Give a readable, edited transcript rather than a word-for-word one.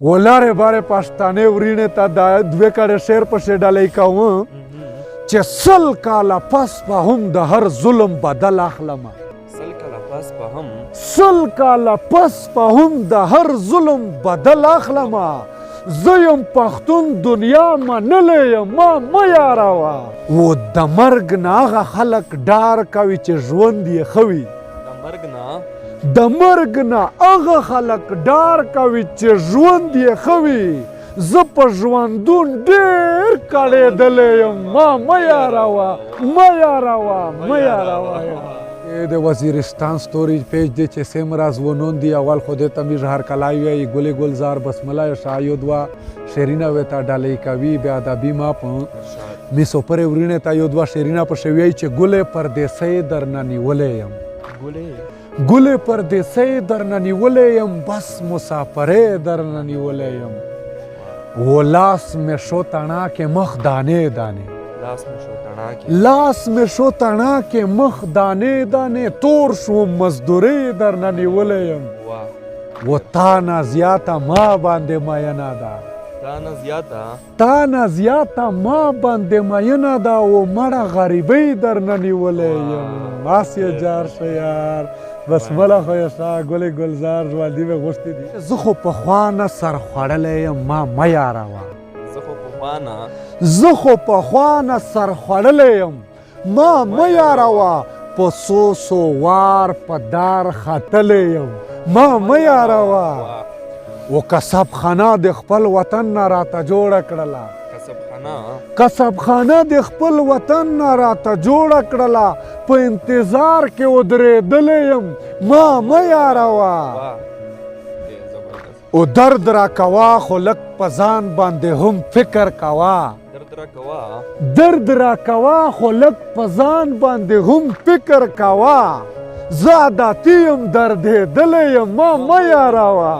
ولاره باره پښتانه ورینه ته دا دوه کړه شعر په شعر ډالۍ کوم چې سل کاله پس په هم د هر ظلم بدل اخلم سل کاله پس په هم د هر ظلم بدل اخلم زه یم پښتون دنیا منلی یم ما مه یاروه و د مرګ نه هغه خلک ډار کوي چې ژوند یې ښه وي د مرګ نه هغه خلک ډار کوي چې ژوند یې ښه وي زه په ژوندون ډېر کړېدلی یم ما مه یاروه مه یاروه مه یاروه د وزیرستان ستوریج پیج دی چې سیمراز ونون دی اول خودی تمیز هر کلای وی گل گلزار بسمله شایود و شیرینه و تا ډالۍ کوي بیا ادبي ما په میسو پر ورینه تا یو دوا شیرینه په شوی چې ګل پردیسۍ درنه نیولې یم ګل پردیسۍ درنه نیولې یم بس مسافرې درنه نیولې یم و لاس مې شو تڼا کې مخ دانې دانې لاس مې شو تڼا کې مخ دانې دانې تور شو مزدورۍ درنه نیولی یم و تا نه زیاته ما باندې مینه ده تا نه زیاته ما باندې مینه ده و مړه غریبۍ درنه نیولی یم هسې جار شه یار بسمله خو یې شته ګلې ګلزار ژوندي مې غوښتي دي زه خو پخوا نه سر خوړلی یم ما مه یاروه زه خو پخوا نه سر خوړلی یم ما مه یاروه په څو څو وار په دار ختلی یم ما مه یاروه و کسبخانه د خپل وطن نه راته جوړه کړله کسبخانه د خپل وطن نه راته جوړه کړله په انتظار کې ودرېدلی یم ما مه یاروه او درد را کوا خو لږ په ځان باندې هم فکر کوا درد را کوا خو لږ په ځان باندې هم فکر کوا زه عادتي یم دردېدلی یم ما مه یاروه